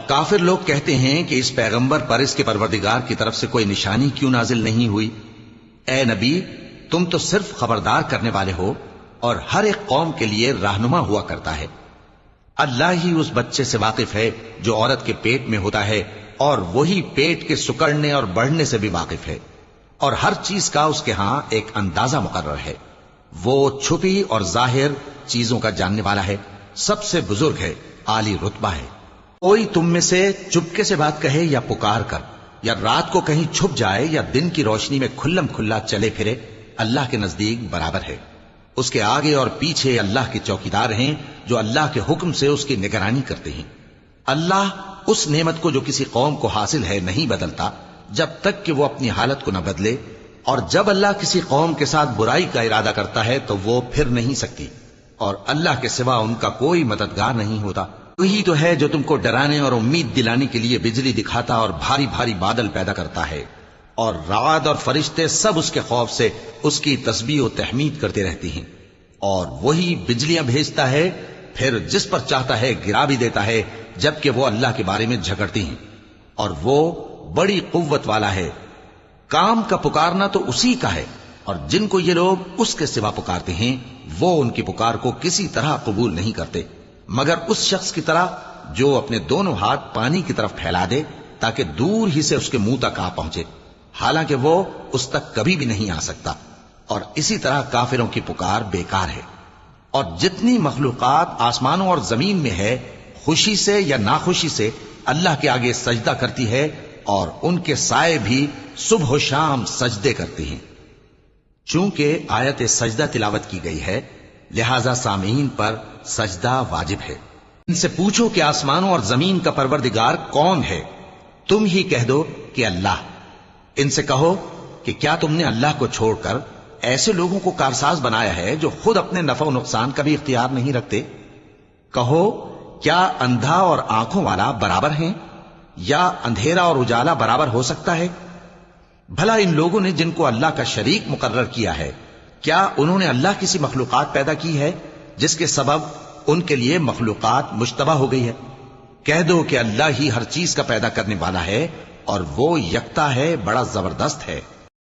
کافر لوگ کہتے ہیں کہ اس پیغمبر پر اس کے پروردگار کی طرف سے کوئی نشانی کیوں نازل نہیں ہوئی؟ اے نبی، تم تو صرف خبردار کرنے والے ہو اور ہر ایک قوم کے لیے رہنما ہوا کرتا ہے۔ اللہ ہی اس بچے سے واقف ہے جو عورت کے پیٹ میں ہوتا ہے، اور وہی پیٹ کے سکڑنے اور بڑھنے سے بھی واقف ہے، اور ہر چیز کا اس کے ہاں ایک اندازہ مقرر ہے۔ وہ چھپی اور ظاہر چیزوں کا جاننے والا ہے، سب سے بزرگ ہے، عالی رتبہ ہے۔ کوئی تم میں سے چپکے سے بات کہے یا پکار کر، یا رات کو کہیں چھپ جائے یا دن کی روشنی میں کھلم کھلا چلے پھرے، اللہ کے نزدیک برابر ہے۔ اس کے آگے اور پیچھے اللہ کے چوکیدار ہیں جو اللہ کے حکم سے اس کی نگرانی کرتے ہیں۔ اللہ اس نعمت کو جو کسی قوم کو حاصل ہے نہیں بدلتا جب تک کہ وہ اپنی حالت کو نہ بدلے، اور جب اللہ کسی قوم کے ساتھ برائی کا ارادہ کرتا ہے تو وہ پھر نہیں سکتی، اور اللہ کے سوا ان کا کوئی مددگار نہیں ہوتا۔ وہی تو ہے جو تم کو ڈرانے اور امید دلانے کے لیے بجلی دکھاتا اور بھاری بھاری بادل پیدا کرتا ہے، اور رعد اور فرشتے سب اس کے خوف سے اس کی تسبیح و تحمید کرتے رہتی ہیں۔ اور وہی بجلیاں بھیجتا ہے، پھر جس پر چاہتا ہے گرا بھی دیتا ہے، جبکہ وہ اللہ کے بارے میں جھگڑتی ہیں، اور وہ بڑی قوت والا ہے۔ کام کا پکارنا تو اسی کا ہے، اور جن کو یہ لوگ اس کے سوا پکارتے ہیں وہ ان کی پکار کو کسی طرح قبول نہیں کرتے، مگر اس شخص کی طرح جو اپنے دونوں ہاتھ پانی کی طرف پھیلا دے تاکہ دور ہی سے اس کے منہ تک آ پہنچے، حالانکہ وہ اس تک کبھی بھی نہیں آ سکتا۔ اور اسی طرح کافروں کی پکار بیکار ہے۔ اور جتنی مخلوقات آسمانوں اور زمین میں ہے، خوشی سے یا ناخوشی سے اللہ کے آگے سجدہ کرتی ہے، اور ان کے سائے بھی صبح و شام سجدے کرتے ہیں۔ چونکہ آیت سجدہ تلاوت کی گئی ہے، لہذا سامعین پر سجدہ واجب ہے۔ ان سے پوچھو کہ آسمانوں اور زمین کا پروردگار کون ہے؟ تم ہی کہہ دو کہ اللہ۔ ان سے کہو کہ کیا تم نے اللہ کو چھوڑ کر ایسے لوگوں کو کارساز بنایا ہے جو خود اپنے نفع و نقصان کا بھی اختیار نہیں رکھتے؟ کہو کیا اندھا اور آنکھوں والا برابر ہیں، یا اندھیرا اور اجالا برابر ہو سکتا ہے؟ بھلا ان لوگوں نے جن کو اللہ کا شریک مقرر کیا ہے، کیا انہوں نے اللہ کسی مخلوقات پیدا کی ہے جس کے سبب ان کے لیے مخلوقات مشتبہ ہو گئی ہے؟ کہہ دو کہ اللہ ہی ہر چیز کا پیدا کرنے والا ہے، اور وہ یکتا ہے، بڑا زبردست ہے۔